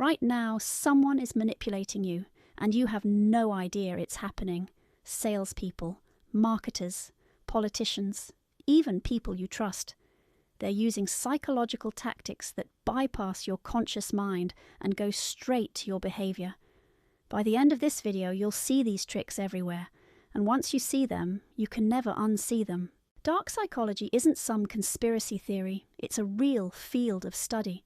Right now, someone is manipulating you, and you have no idea it's happening. Salespeople, marketers, politicians, even people you trust. They're using psychological tactics that bypass your conscious mind and go straight to your behavior. By the end of this video, you'll see these tricks everywhere, and once you see them, you can never unsee them. Dark psychology isn't some conspiracy theory, it's a real field of study.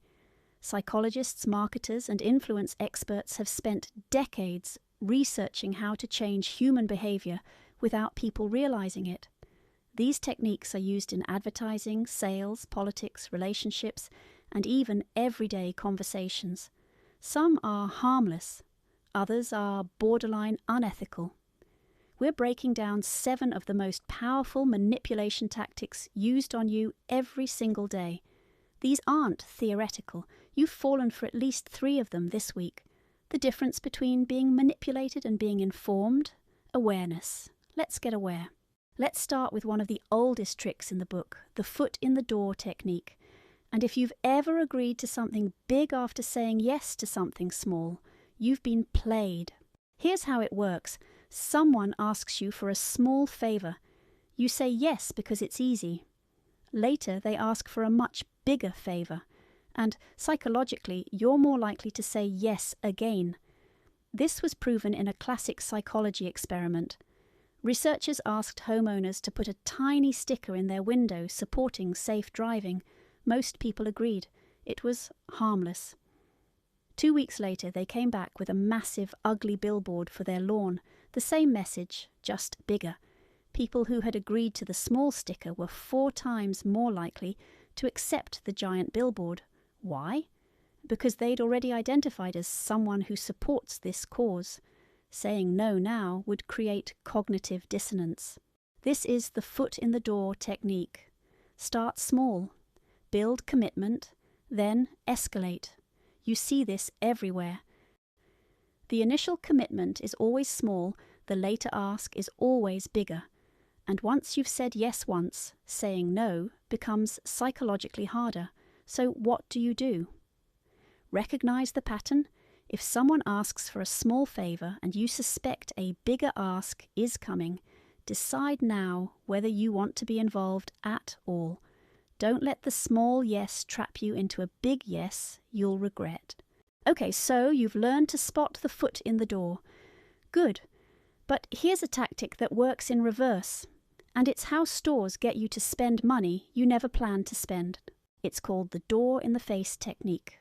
Psychologists, marketers, and influence experts have spent decades researching how to change human behavior without people realizing it. These techniques are used in advertising, sales, politics, relationships, and even everyday conversations. Some are harmless, others are borderline unethical. We're breaking down 7 of the most powerful manipulation tactics used on you every single day. These aren't theoretical. You've fallen for at least 3 of them this week. The difference between being manipulated and being informed? Awareness. Let's get aware. Let's start with one of the oldest tricks in the book, the foot in the door technique. And if you've ever agreed to something big after saying yes to something small, you've been played. Here's how it works. Someone asks you for a small favor. You say yes because it's easy. Later, they ask for a much bigger favor, and psychologically, you're more likely to say yes again. This was proven in a classic psychology experiment. Researchers asked homeowners to put a tiny sticker in their window supporting safe driving. Most people agreed. It was harmless. 2 weeks later, they came back with a massive, ugly billboard for their lawn. The same message, just bigger. People who had agreed to the small sticker were 4 times more likely to accept the giant billboard. Why? Because they'd already identified as someone who supports this cause. Saying no now would create cognitive dissonance. This is the foot in the door technique. Start small, build commitment, then escalate. You see this everywhere. The initial commitment is always small, the later ask is always bigger. And once you've said yes once, saying no becomes psychologically harder. So what do? Recognize the pattern. If someone asks for a small favor and you suspect a bigger ask is coming, decide now whether you want to be involved at all. Don't let the small yes trap you into a big yes you'll regret. Okay, so you've learned to spot the foot in the door. Good. But here's a tactic that works in reverse. And it's how stores get you to spend money you never planned to spend. It's called the door-in-the-face technique.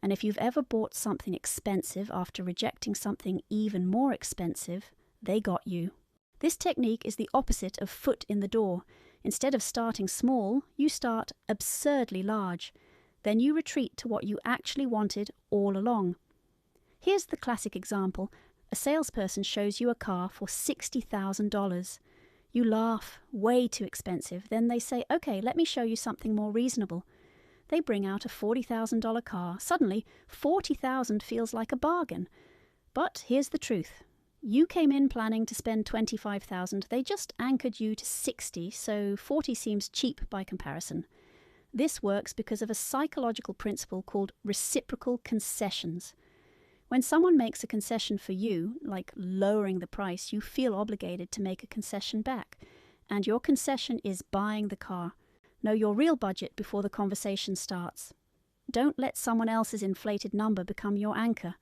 And if you've ever bought something expensive after rejecting something even more expensive, they got you. This technique is the opposite of foot in the door. Instead of starting small, you start absurdly large. Then you retreat to what you actually wanted all along. Here's the classic example. A salesperson shows you a car for $60,000. You laugh, way too expensive. Then they say, okay, let me show you something more reasonable. They bring out a $40,000 car. Suddenly, $40,000 feels like a bargain. But here's the truth. You came in planning to spend $25,000. They just anchored you to $60,000, so $40,000 seems cheap by comparison. This works because of a psychological principle called reciprocal concessions. When someone makes a concession for you, like lowering the price, you feel obligated to make a concession back. And your concession is buying the car. Know your real budget before the conversation starts. Don't let someone else's inflated number become your anchor.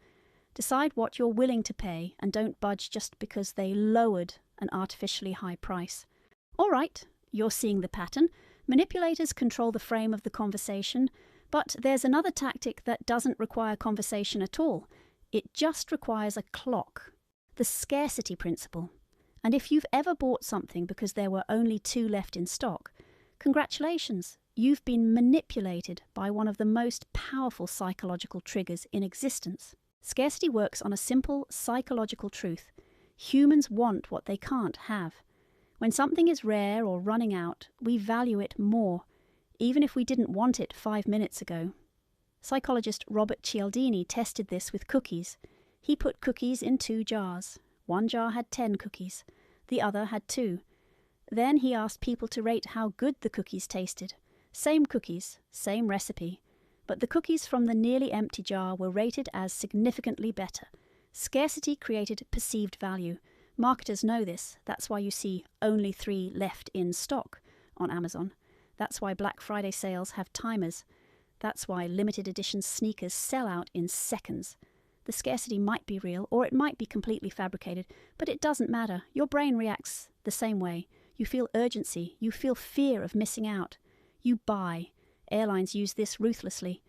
Decide what you're willing to pay and don't budge just because they lowered an artificially high price. All right, you're seeing the pattern. Manipulators control the frame of the conversation, but there's another tactic that doesn't require conversation at all. It just requires a clock. The scarcity principle. And if you've ever bought something because there were only 2 left in stock, congratulations, you've been manipulated by one of the most powerful psychological triggers in existence. Scarcity works on a simple psychological truth. Humans want what they can't have. When something is rare or running out, we value it more, even if we didn't want it 5 minutes ago. Psychologist Robert Cialdini tested this with cookies. He put cookies in 2 jars. One jar had 10 cookies. The other had 2. Then he asked people to rate how good the cookies tasted. Same cookies, same recipe. But the cookies from the nearly empty jar were rated as significantly better. Scarcity created perceived value. Marketers know this. That's why you see only 3 left in stock on Amazon. That's why Black Friday sales have timers. That's why limited edition sneakers sell out in seconds. The scarcity might be real, or it might be completely fabricated, but it doesn't matter. Your brain reacts the same way. You feel urgency. You feel fear of missing out. You buy. Airlines use this ruthlessly.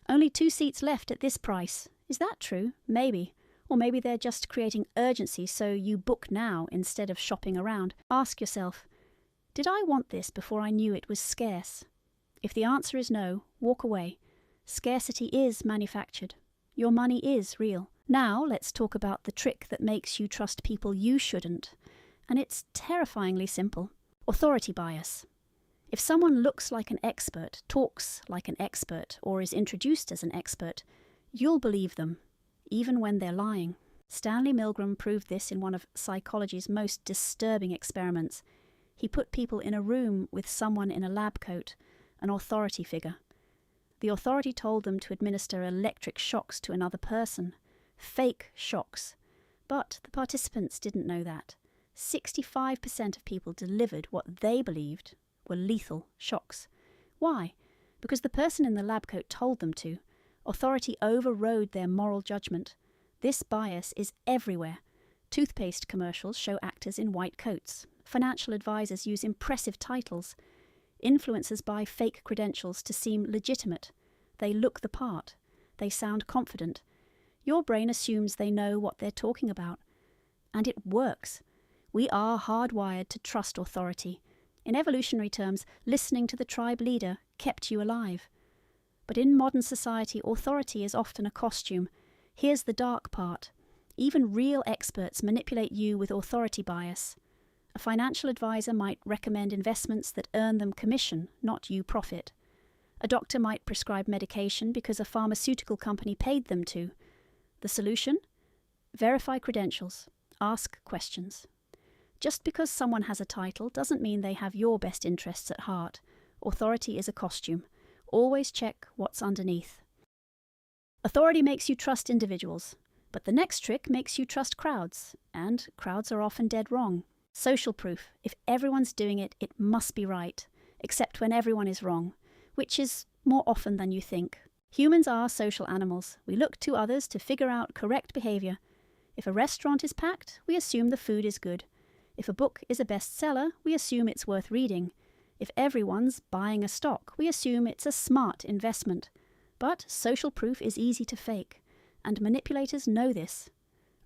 Only 2 seats left at this price. Is that true? Maybe. Or maybe they're just creating urgency so you book now instead of shopping around. Ask yourself, did I want this before I knew it was scarce? If the answer is no, walk away. Scarcity is manufactured. Your money is real. Now let's talk about the trick that makes you trust people you shouldn't. And it's terrifyingly simple. Authority bias. If someone looks like an expert, talks like an expert, or is introduced as an expert, you'll believe them, even when they're lying. Stanley Milgram proved this in one of psychology's most disturbing experiments. He put people in a room with someone in a lab coat, an authority figure. The authority told them to administer electric shocks to another person. Fake shocks. But the participants didn't know that. 65% of people delivered what they believed were lethal shocks. Why? Because the person in the lab coat told them to. Authority overrode their moral judgment. This bias is everywhere. Toothpaste commercials show actors in white coats. Financial advisors use impressive titles. Influencers buy fake credentials to seem legitimate. They look the part. They sound confident. Your brain assumes they know what they're talking about. And it works. We are hardwired to trust authority. In evolutionary terms, listening to the tribe leader kept you alive. But in modern society, authority is often a costume. Here's the dark part. Even real experts manipulate you with authority bias. A financial advisor might recommend investments that earn them commission, not you profit. A doctor might prescribe medication because a pharmaceutical company paid them to. The solution? Verify credentials. Ask questions. Just because someone has a title doesn't mean they have your best interests at heart. Authority is a costume. Always check what's underneath. Authority makes you trust individuals, but the next trick makes you trust crowds, and crowds are often dead wrong. Social proof. If everyone's doing it, it must be right, except when everyone is wrong, which is more often than you think. Humans are social animals. We look to others to figure out correct behavior. If a restaurant is packed, we assume the food is good. If a book is a bestseller, we assume it's worth reading. If everyone's buying a stock, we assume it's a smart investment. But social proof is easy to fake, and manipulators know this.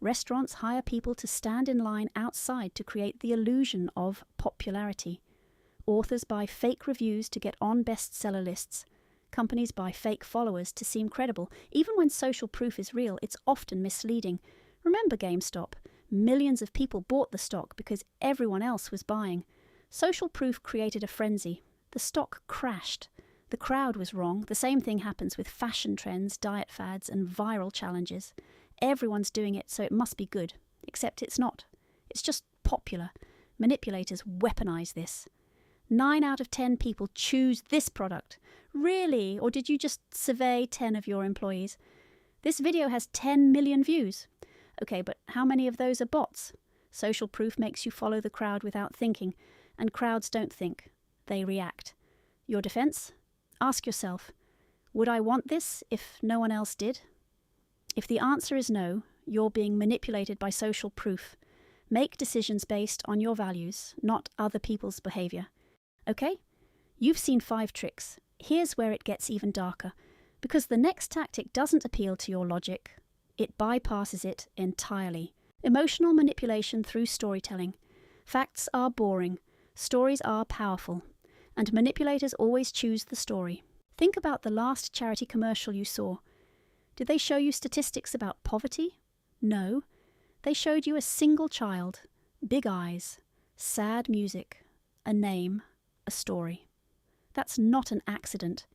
Restaurants hire people to stand in line outside to create the illusion of popularity. Authors buy fake reviews to get on bestseller lists. Companies buy fake followers to seem credible. Even when social proof is real, it's often misleading. Remember GameStop? Millions of people bought the stock because everyone else was buying. Social proof created a frenzy. The stock crashed. The crowd was wrong. The same thing happens with fashion trends, diet fads, and viral challenges. Everyone's doing it, so it must be good. Except it's not. It's just popular. Manipulators weaponize this. 9 out of 10 people choose this product. Really? Or did you just survey 10 of your employees? This video has 10 million views. Okay, but how many of those are bots? Social proof makes you follow the crowd without thinking, and crowds don't think. They react. Your defense? Ask yourself, would I want this if no one else did? If the answer is no, you're being manipulated by social proof. Make decisions based on your values, not other people's behavior. Okay? You've seen 5 tricks. Here's where it gets even darker, because the next tactic doesn't appeal to your logic. It bypasses it entirely. Emotional manipulation through storytelling. Facts are boring. Stories are powerful. And manipulators always choose the story. Think about the last charity commercial you saw. Did they show you statistics about poverty? No. They showed you a single child, big eyes, sad music, a name, a story. That's not an accident.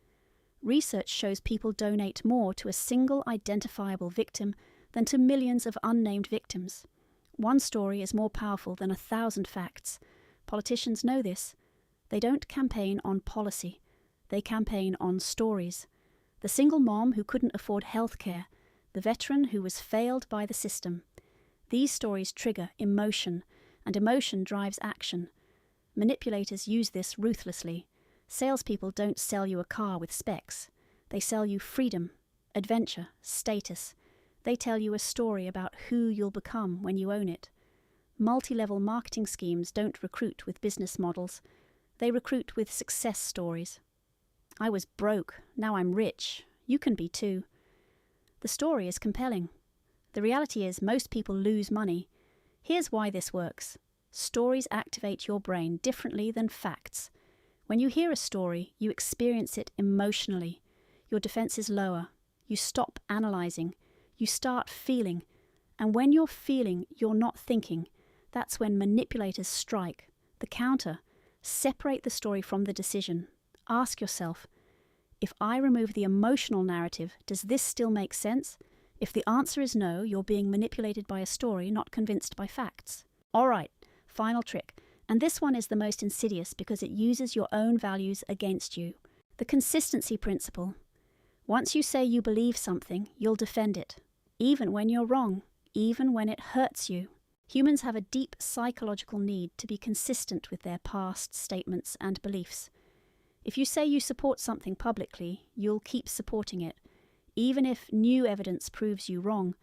Research shows people donate more to a single identifiable victim than to millions of unnamed victims. One story is more powerful than 1,000 facts. Politicians know this. They don't campaign on policy. They campaign on stories. The single mom who couldn't afford healthcare, the veteran who was failed by the system. These stories trigger emotion, and emotion drives action. Manipulators use this ruthlessly. Salespeople don't sell you a car with specs. They sell you freedom, adventure, status. They tell you a story about who you'll become when you own it. Multi-level marketing schemes don't recruit with business models. They recruit with success stories. I was broke, now I'm rich. You can be too. The story is compelling. The reality is most people lose money. Here's why this works. Stories activate your brain differently than facts. When you hear a story, you experience it emotionally. Your defense is lower. You stop analyzing. You start feeling. And when you're feeling, you're not thinking. That's when manipulators strike. The counter. Separate the story from the decision. Ask yourself, if I remove the emotional narrative, does this still make sense? If the answer is no, you're being manipulated by a story, not convinced by facts. All right, final trick. And this one is the most insidious because it uses your own values against you. The consistency principle. Once you say you believe something, you'll defend it. Even when you're wrong, even when it hurts you. Humans have a deep psychological need to be consistent with their past statements and beliefs. If you say you support something publicly, you'll keep supporting it, even if new evidence proves you wrong.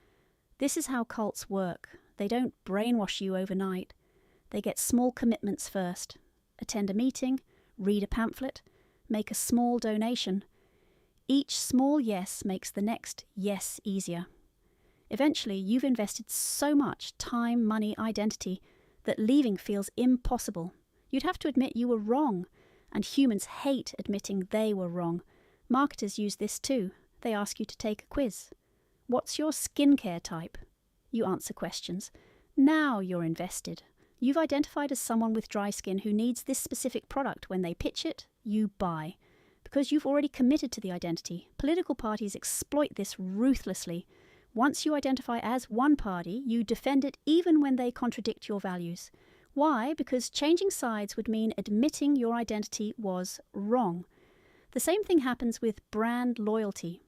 This is how cults work. They don't brainwash you overnight. They get small commitments first. Attend a meeting, read a pamphlet, make a small donation. Each small yes makes the next yes easier. Eventually, you've invested so much time, money, identity, that leaving feels impossible. You'd have to admit you were wrong, and humans hate admitting they were wrong. Marketers use this too. They ask you to take a quiz. What's your skincare type? You answer questions. Now you're invested. You've identified as someone with dry skin who needs this specific product. When they pitch it, you buy. Because you've already committed to the identity. Political parties exploit this ruthlessly. Once you identify as one party, you defend it even when they contradict your values. Why? Because changing sides would mean admitting your identity was wrong. The same thing happens with brand loyalty.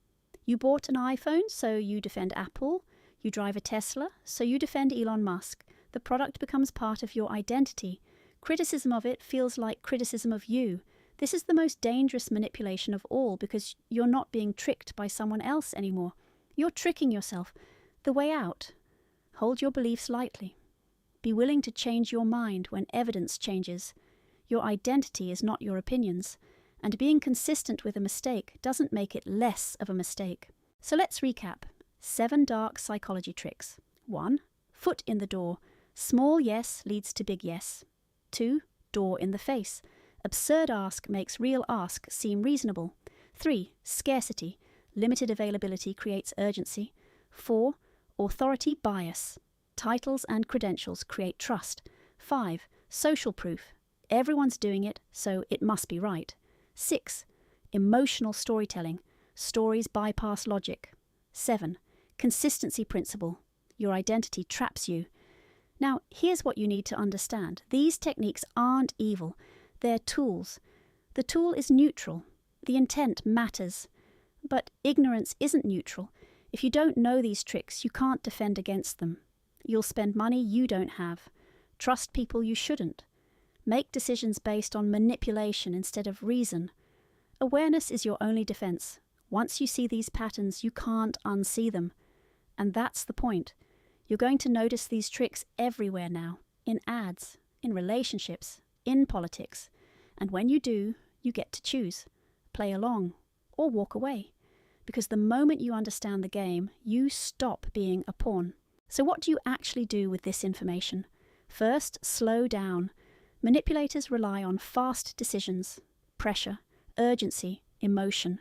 You bought an iPhone, so you defend Apple. You drive a Tesla, so you defend Elon Musk. The product becomes part of your identity. Criticism of it feels like criticism of you. This is the most dangerous manipulation of all because you're not being tricked by someone else anymore. You're tricking yourself. The way out. Hold your beliefs lightly. Be willing to change your mind when evidence changes. Your identity is not your opinions, and being consistent with a mistake doesn't make it less of a mistake. So let's recap. 7 dark psychology tricks. 1. Foot in the door. Small yes leads to big yes. 2. Door in the face. Absurd ask makes real ask seem reasonable. 3. Scarcity. Limited availability creates urgency. 4. Authority bias. Titles and credentials create trust. 5. Social proof. Everyone's doing it, so it must be right. 6. Emotional storytelling. Stories bypass logic. 7. Consistency principle. Your identity traps you. Now, here's what you need to understand. These techniques aren't evil. They're tools. The tool is neutral. The intent matters. But ignorance isn't neutral. If you don't know these tricks, you can't defend against them. You'll spend money you don't have. Trust people you shouldn't. Make decisions based on manipulation instead of reason. Awareness is your only defense. Once you see these patterns, you can't unsee them. And that's the point. You're going to notice these tricks everywhere now. In ads, in relationships, in politics. And when you do, you get to choose. Play along or walk away. Because the moment you understand the game, you stop being a pawn. So what do you actually do with this information? First, slow down. Manipulators rely on fast decisions, pressure, urgency, emotion.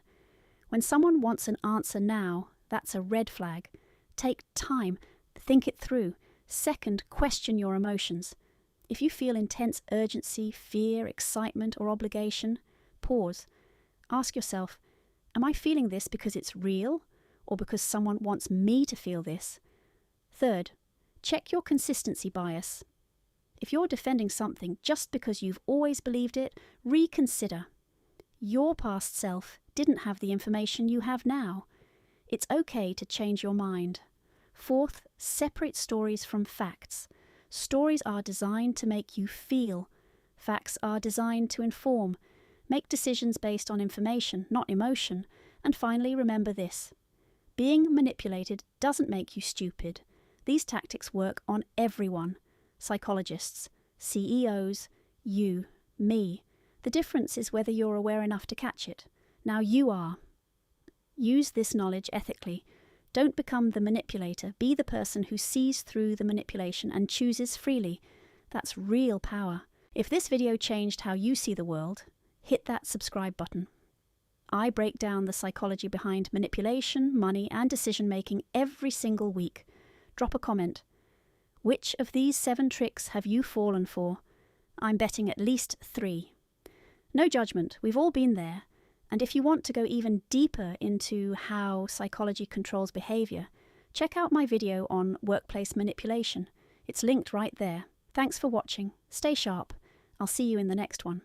When someone wants an answer now, that's a red flag. Take time, think it through. Second, question your emotions. If you feel intense urgency, fear, excitement, or obligation, pause. Ask yourself, am I feeling this because it's real, or because someone wants me to feel this? Third, check your consistency bias. If you're defending something just because you've always believed it, reconsider. Your past self didn't have the information you have now. It's okay to change your mind. Fourth, separate stories from facts. Stories are designed to make you feel. Facts are designed to inform. Make decisions based on information, not emotion. And finally, remember this. Being manipulated doesn't make you stupid. These tactics work on everyone. Psychologists, CEOs, you, me. The difference is whether you're aware enough to catch it. Now you are. Use this knowledge ethically. Don't become the manipulator. Be the person who sees through the manipulation and chooses freely. That's real power. If this video changed how you see the world, hit that subscribe button. I break down the psychology behind manipulation, money, and decision-making every single week. Drop a comment. Which of these 7 tricks have you fallen for? I'm betting at least 3. No judgment, we've all been there. And if you want to go even deeper into how psychology controls behavior, check out my video on workplace manipulation. It's linked right there. Thanks for watching. Stay sharp. I'll see you in the next one.